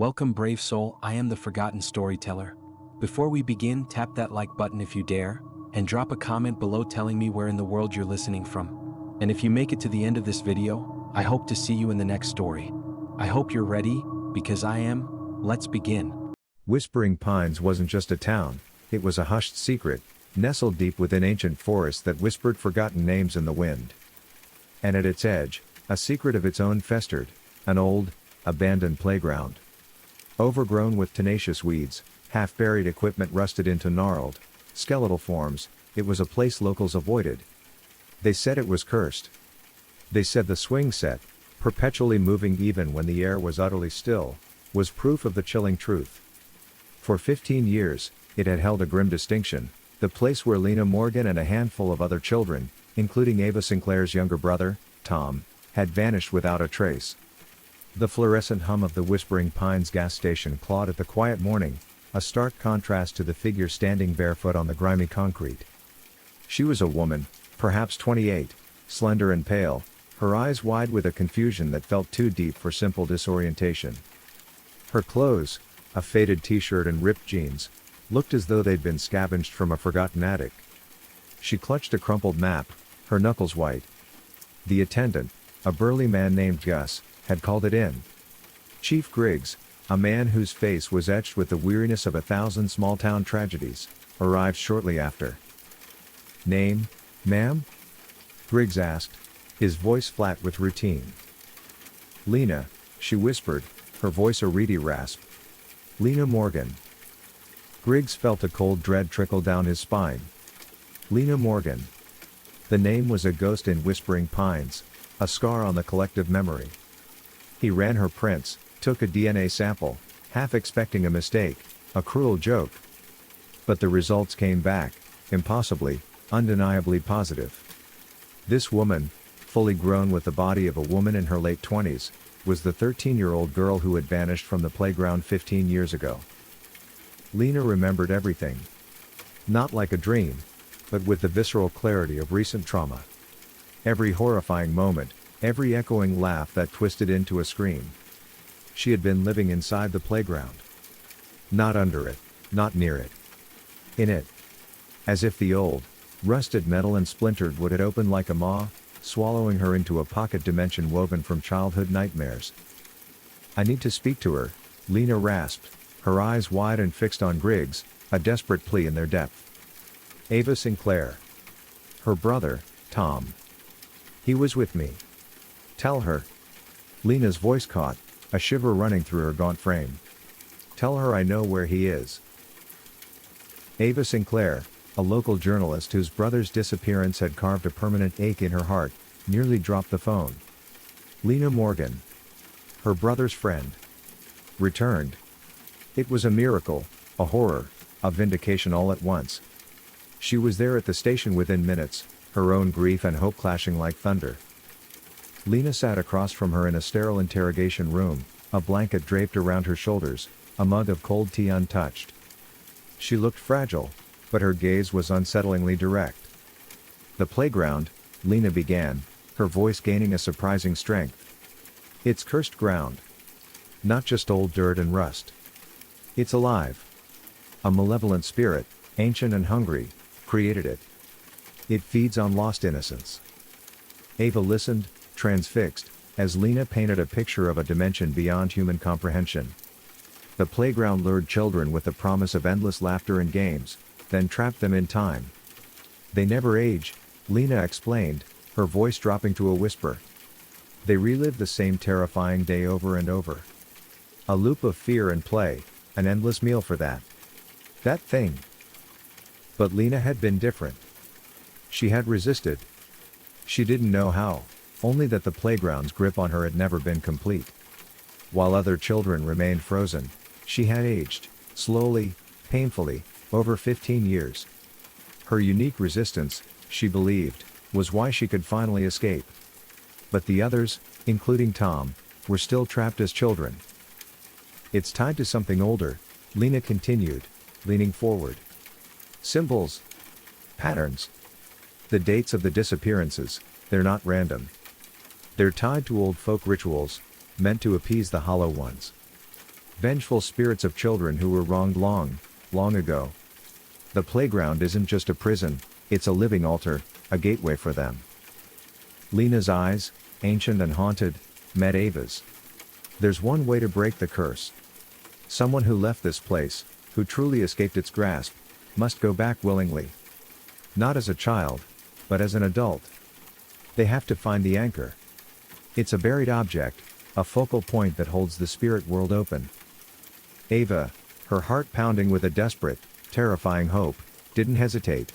Welcome, brave soul, I am the forgotten storyteller. Before we begin, tap that like button if you dare, and drop a comment below telling me where in the world you're listening from. And if you make it to the end of this video, I hope to see you in the next story. I hope you're ready, because I am. Let's begin. Whispering Pines wasn't just a town, it was a hushed secret, nestled deep within ancient forests that whispered forgotten names in the wind. And at its edge, a secret of its own festered, an old, abandoned playground. Overgrown with tenacious weeds, half-buried equipment rusted into gnarled, skeletal forms, it was a place locals avoided. They said it was cursed. They said the swing set, perpetually moving even when the air was utterly still, was proof of the chilling truth. For 15 years, it had held a grim distinction, the place where Lena Morgan and a handful of other children, including Ava Sinclair's younger brother, Tom, had vanished without a trace. The fluorescent hum of the Whispering Pines gas station clawed at the quiet morning, a stark contrast to the figure standing barefoot on the grimy concrete. She was a woman, perhaps 28, slender and pale, her eyes wide with a confusion that felt too deep for simple disorientation. Her clothes, a faded t-shirt and ripped jeans, looked as though they'd been scavenged from a forgotten attic. She clutched a crumpled map, her knuckles white. The attendant, a burly man named Gus, had called it in. Chief Griggs, a man whose face was etched with the weariness of 1,000 small-town tragedies, arrived shortly after. "Name, ma'am?" Griggs asked, his voice flat with routine. "Lena," she whispered, her voice a reedy rasp. "Lena Morgan." Griggs felt a cold dread trickle down his spine. Lena Morgan. The name was a ghost in Whispering Pines, a scar on the collective memory. He ran her prints, took a DNA sample, half expecting a mistake, a cruel joke. But the results came back, impossibly, undeniably positive. This woman, fully grown with the body of a woman in her late 20s, was the 13-year-old girl who had vanished from the playground 15 years ago. Lena remembered everything. Not like a dream, but with the visceral clarity of recent trauma. Every horrifying moment, every echoing laugh that twisted into a scream. She had been living inside the playground. Not under it, not near it. In it. As if the old, rusted metal and splintered wood had opened like a maw, swallowing her into a pocket dimension woven from childhood nightmares. "I need to speak to her," Lena rasped, her eyes wide and fixed on Griggs, a desperate plea in their depth. "Ava Sinclair. Her brother, Tom. He was with me. Tell her." Lena's voice caught, a shiver running through her gaunt frame. "Tell her I know where he is." Ava Sinclair, a local journalist whose brother's disappearance had carved a permanent ache in her heart, nearly dropped the phone. Lena Morgan. Her brother's friend. Returned. It was a miracle, a horror, a vindication all at once. She was there at the station within minutes, her own grief and hope clashing like thunder. Lena sat across from her in a sterile interrogation room, a blanket draped around her shoulders, a mug of cold tea untouched. She looked fragile, but her gaze was unsettlingly direct. "The playground," Lena began, her voice gaining a surprising strength. "It's cursed ground. Not just old dirt and rust. It's alive. A malevolent spirit, ancient and hungry, created it. It feeds on lost innocence." Ava listened, transfixed, as Lena painted a picture of a dimension beyond human comprehension. The playground lured children with the promise of endless laughter and games, then trapped them in time. "They never age," Lena explained, her voice dropping to a whisper. "They relive the same terrifying day over and over. A loop of fear and play, an endless meal for that thing." But Lena had been different. She had resisted. She didn't know how, only that the playground's grip on her had never been complete. While other children remained frozen, she had aged, slowly, painfully, over 15 years. Her unique resistance, she believed, was why she could finally escape. But the others, including Tom, were still trapped as children. "It's tied to something older," Lena continued, leaning forward. "Symbols. Patterns. The dates of the disappearances, they're not random. They're tied to old folk rituals, meant to appease the hollow ones. Vengeful spirits of children who were wronged long, long ago. The playground isn't just a prison, it's a living altar, a gateway for them. Lena's eyes, ancient and haunted, met Ava's. There's one way to break the curse. Someone who left this place, who truly escaped its grasp, must go back willingly. Not as a child, but as an adult. They have to find the anchor. It's a buried object, a focal point that holds the spirit world open. Ava, her heart pounding with a desperate, terrifying hope, didn't hesitate.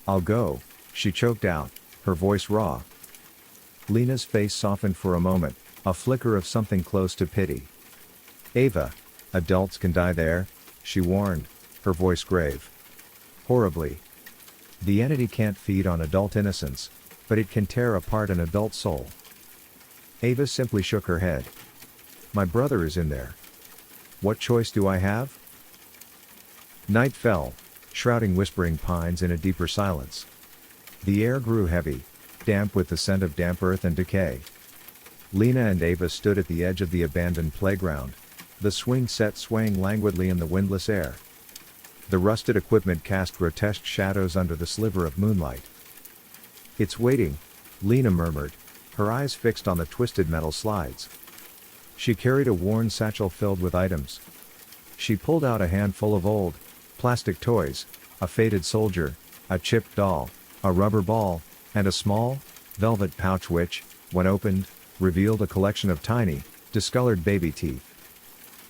"I'll go," she choked out, her voice raw. Lena's face softened for a moment, a flicker of something close to pity. "Ava, adults can die there," she warned, her voice grave. "Horribly. The entity can't feed on adult innocence, but it can tear apart an adult soul." Ava simply shook her head. "My brother is in there. What choice do I have?" Night fell, shrouding whispering pines in a deeper silence. The air grew heavy, damp with the scent of damp earth and decay. Lena and Ava stood at the edge of the abandoned playground, the swing set swaying languidly in the windless air. The rusted equipment cast grotesque shadows under the sliver of moonlight. "It's waiting," Lena murmured, her eyes fixed on the twisted metal slides. She carried a worn satchel filled with items. She pulled out a handful of old, plastic toys, a faded soldier, a chipped doll, a rubber ball, and a small, velvet pouch which, when opened, revealed a collection of tiny, discolored baby teeth.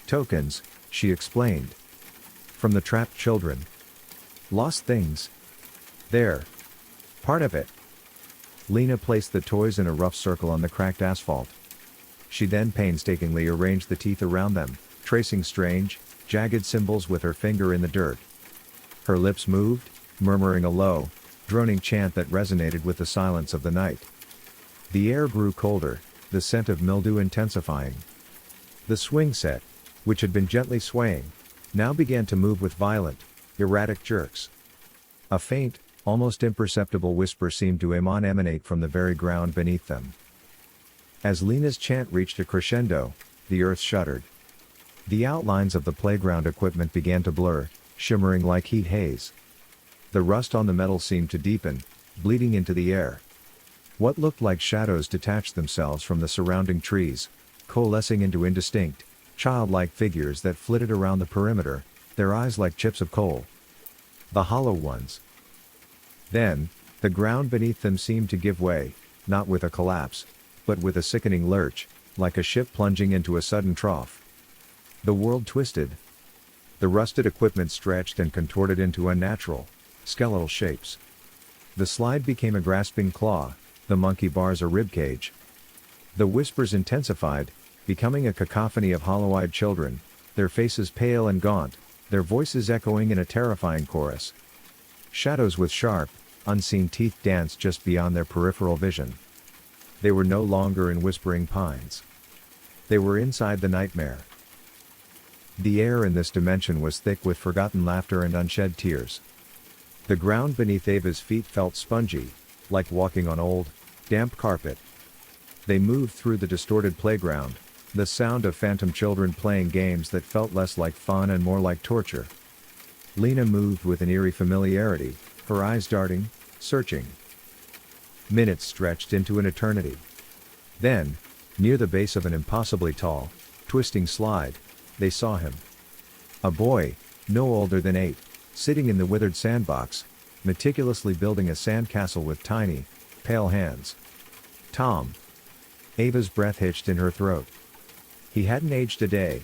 "Tokens," she explained. "From the trapped children. Lost things. There. Part of it." Lena placed the toys in a rough circle on the cracked asphalt. She then painstakingly arranged the teeth around them, tracing strange, jagged symbols with her finger in the dirt. Her lips moved, murmuring a low, droning chant that resonated with the silence of the night. The air grew colder, the scent of mildew intensifying. The swing set, which had been gently swaying, now began to move with violent, erratic jerks. A faint, almost imperceptible whisper seemed to emanate from the very ground beneath them. As Lena's chant reached a crescendo, the earth shuddered. The outlines of the playground equipment began to blur, shimmering like heat haze. The rust on the metal seemed to deepen, bleeding into the air. What looked like shadows detached themselves from the surrounding trees, coalescing into indistinct, childlike figures that flitted around the perimeter, their eyes like chips of coal. The hollow ones. Then, the ground beneath them seemed to give way, not with a collapse, but with a sickening lurch, like a ship plunging into a sudden trough. The world twisted. The rusted equipment stretched and contorted into unnatural, skeletal shapes. The slide became a grasping claw, the monkey bars a ribcage. The whispers intensified, becoming a cacophony of hollow-eyed children, their faces pale and gaunt, their voices echoing in a terrifying chorus. Shadows with sharp, unseen teeth danced just beyond their peripheral vision. They were no longer in whispering pines. They were inside the nightmare. The air in this dimension was thick with forgotten laughter and unshed tears. The ground beneath Ava's feet felt spongy, like walking on old, damp carpet. They moved through the distorted playground, the sound of phantom children playing games that felt less like fun and more like torture. Lena moved with an eerie familiarity, her eyes darting, searching. Minutes stretched into an eternity. Then, near the base of an impossibly tall, twisting slide, they saw him. A boy, no older than 8, sitting in the withered sandbox, meticulously building a sandcastle with tiny, pale hands. Tom. Ava's breath hitched in her throat. He hadn't aged a day.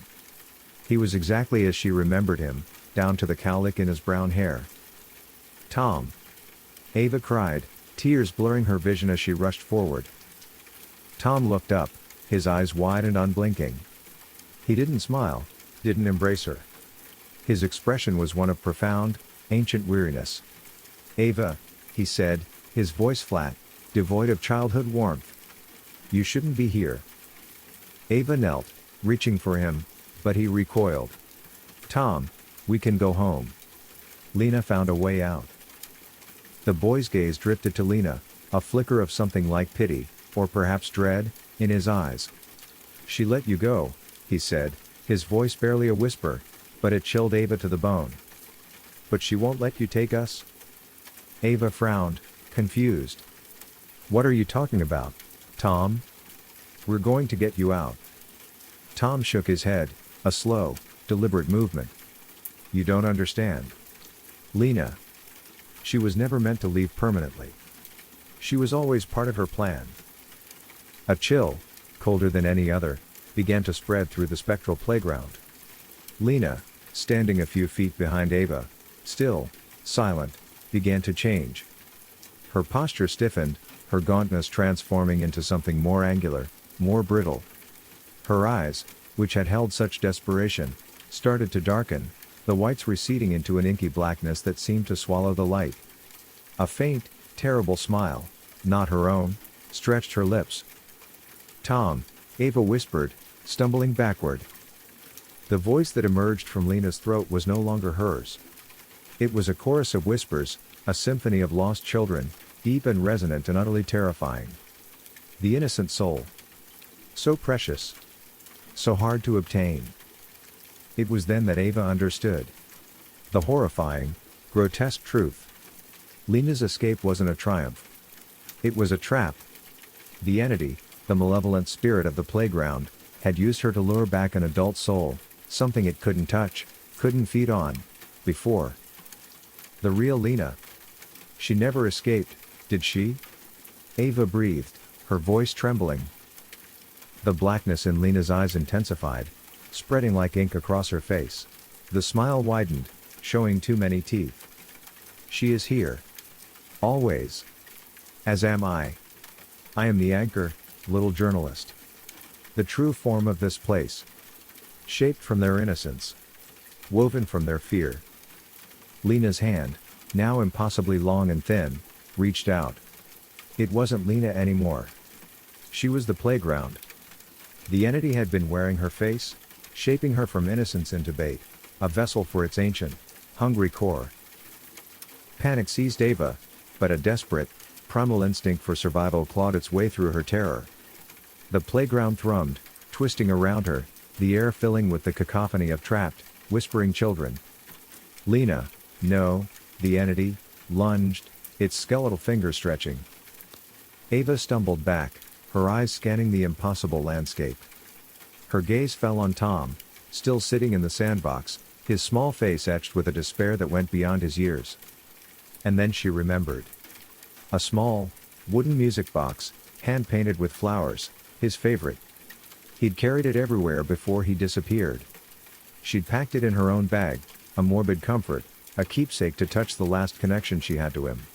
He was exactly as she remembered him, down to the cowlick in his brown hair. "Tom!" Ava cried, tears blurring her vision as she rushed forward. Tom looked up, his eyes wide and unblinking. He didn't smile, didn't embrace her. His expression was one of profound, ancient weariness. "Ava," he said, his voice flat, devoid of childhood warmth. "You shouldn't be here." Ava knelt, reaching for him, but he recoiled. "Tom, we can go home." Lena found a way out. The boy's gaze drifted to Lena, a flicker of something like pity, or perhaps dread, in his eyes. "She let you go," he said, His voice barely a whisper, but it chilled Ava to the bone. "But she won't let you take us?" Ava frowned, confused. "What are you talking about, Tom? We're going to get you out." Tom shook his head, a slow, deliberate movement. "You don't understand. Lena. She was never meant to leave permanently. She was always part of her plan." A chill, colder than any other, began to spread through the spectral playground. Lena, standing a few feet behind Ava, still, silent, began to change. Her posture stiffened, her gauntness transforming into something more angular, more brittle. Her eyes, which had held such desperation, started to darken, the whites receding into an inky blackness that seemed to swallow the light. A faint, terrible smile, not her own, stretched her lips. "Tom," Ava whispered, stumbling backward. The voice that emerged from Lena's throat was no longer hers. It was a chorus of whispers, a symphony of lost children, deep and resonant and utterly terrifying. The innocent soul. So precious. So hard to obtain. It was then that Ava understood. The horrifying, grotesque truth. Lena's escape wasn't a triumph. It was a trap. The entity, the malevolent spirit of the playground, had used her to lure back an adult soul, something it couldn't touch, couldn't feed on, before. The real Lena. She never escaped, did she? Ava breathed, her voice trembling. The blackness in Lena's eyes intensified, spreading like ink across her face. The smile widened, showing too many teeth. "She is here. Always. As am I. I am the anchor, little journalist. The true form of this place. Shaped from their innocence. Woven from their fear." Lena's hand, now impossibly long and thin, reached out. It wasn't Lena anymore. She was the playground. The entity had been wearing her face, shaping her from innocence into bait, a vessel for its ancient, hungry core. Panic seized Ava, but a desperate, primal instinct for survival clawed its way through her terror. The playground thrummed, twisting around her, the air filling with the cacophony of trapped, whispering children. "Lena, no," the entity lunged, its skeletal fingers stretching. Ava stumbled back, her eyes scanning the impossible landscape. Her gaze fell on Tom, still sitting in the sandbox, his small face etched with a despair that went beyond his years. And then she remembered. A small, wooden music box, hand-painted with flowers, his favorite. He'd carried it everywhere before he disappeared. She'd packed it in her own bag, a morbid comfort, a keepsake to touch the last connection she had to him.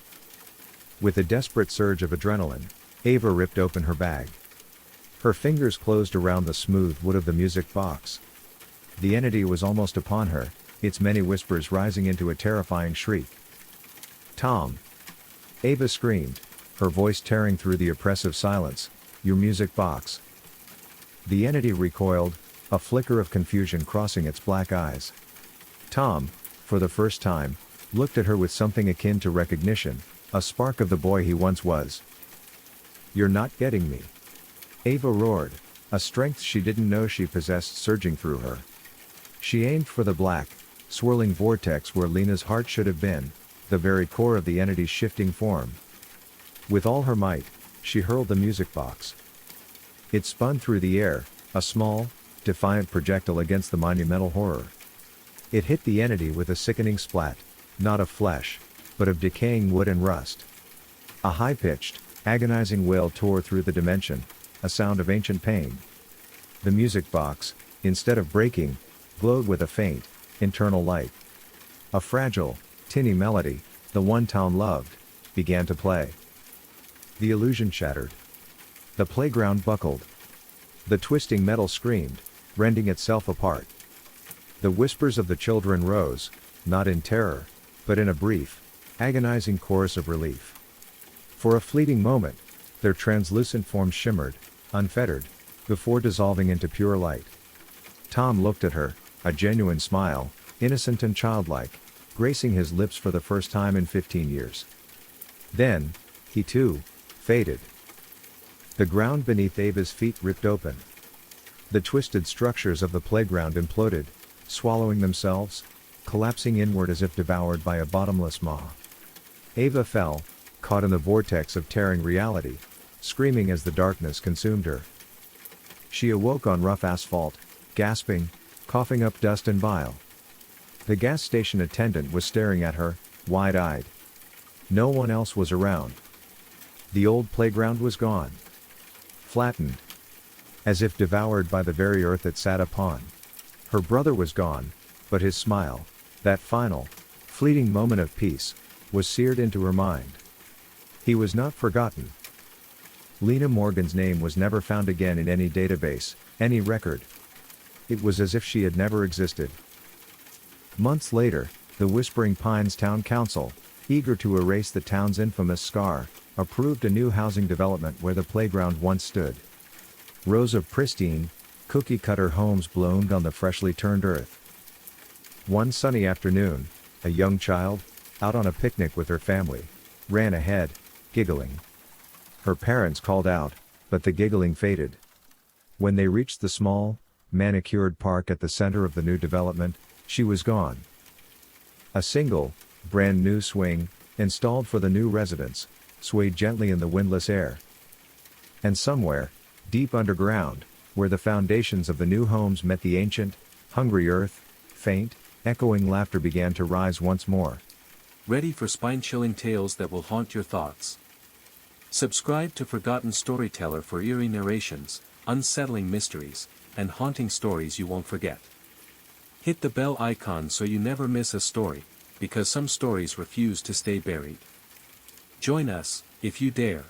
With a desperate surge of adrenaline, Ava ripped open her bag. Her fingers closed around the smooth wood of the music box. The entity was almost upon her, its many whispers rising into a terrifying shriek. "Tom!" Ava screamed, her voice tearing through the oppressive silence. "Your music box." The entity recoiled, a flicker of confusion crossing its black eyes. Tom, for the first time, looked at her with something akin to recognition, a spark of the boy he once was. "You're not getting me!" Ava roared, a strength she didn't know she possessed surging through her. She aimed for the black, swirling vortex where Lena's heart should have been, the very core of the entity's shifting form. With all her might, she hurled the music box. It spun through the air, a small, defiant projectile against the monumental horror. It hit the entity with a sickening splat, not of flesh, but of decaying wood and rust. A high-pitched, agonizing wail tore through the dimension, a sound of ancient pain. The music box, instead of breaking, glowed with a faint, internal light. A fragile, tinny melody, the one Tom loved, began to play. The illusion shattered. The playground buckled. The twisting metal screamed, rending itself apart. The whispers of the children rose, not in terror, but in a brief, agonizing chorus of relief. For a fleeting moment, their translucent forms shimmered, unfettered, before dissolving into pure light. Tom looked at her, a genuine smile, innocent and childlike, gracing his lips for the first time in 15 years. Then, he too, faded. The ground beneath Ava's feet ripped open. The twisted structures of the playground imploded, swallowing themselves, collapsing inward as if devoured by a bottomless maw. Ava fell, caught in the vortex of tearing reality, screaming as the darkness consumed her. She awoke on rough asphalt, gasping, coughing up dust and bile. The gas station attendant was staring at her, wide-eyed. No one else was around. The old playground was gone. Flattened. As if devoured by the very earth it sat upon. Her brother was gone, but his smile, that final, fleeting moment of peace, was seared into her mind. He was not forgotten. Lena Morgan's name was never found again in any database, any record. It was as if she had never existed. Months later, the Whispering Pines Town Council, eager to erase the town's infamous scar, approved a new housing development where the playground once stood. Rows of pristine, cookie-cutter homes bloomed on the freshly turned earth. One sunny afternoon, a young child, out on a picnic with her family, ran ahead, giggling. Her parents called out, but the giggling faded. When they reached the small, manicured park at the center of the new development, she was gone. A single, brand new swing, installed for the new residents, swayed gently in the windless air. And somewhere, deep underground, where the foundations of the new homes met the ancient, hungry earth, faint, echoing laughter began to rise once more. Ready for spine-chilling tales that will haunt your thoughts? Subscribe to Forgotten Storyteller for eerie narrations, unsettling mysteries, and haunting stories you won't forget. Hit the bell icon so you never miss a story, because some stories refuse to stay buried. Join us, if you dare,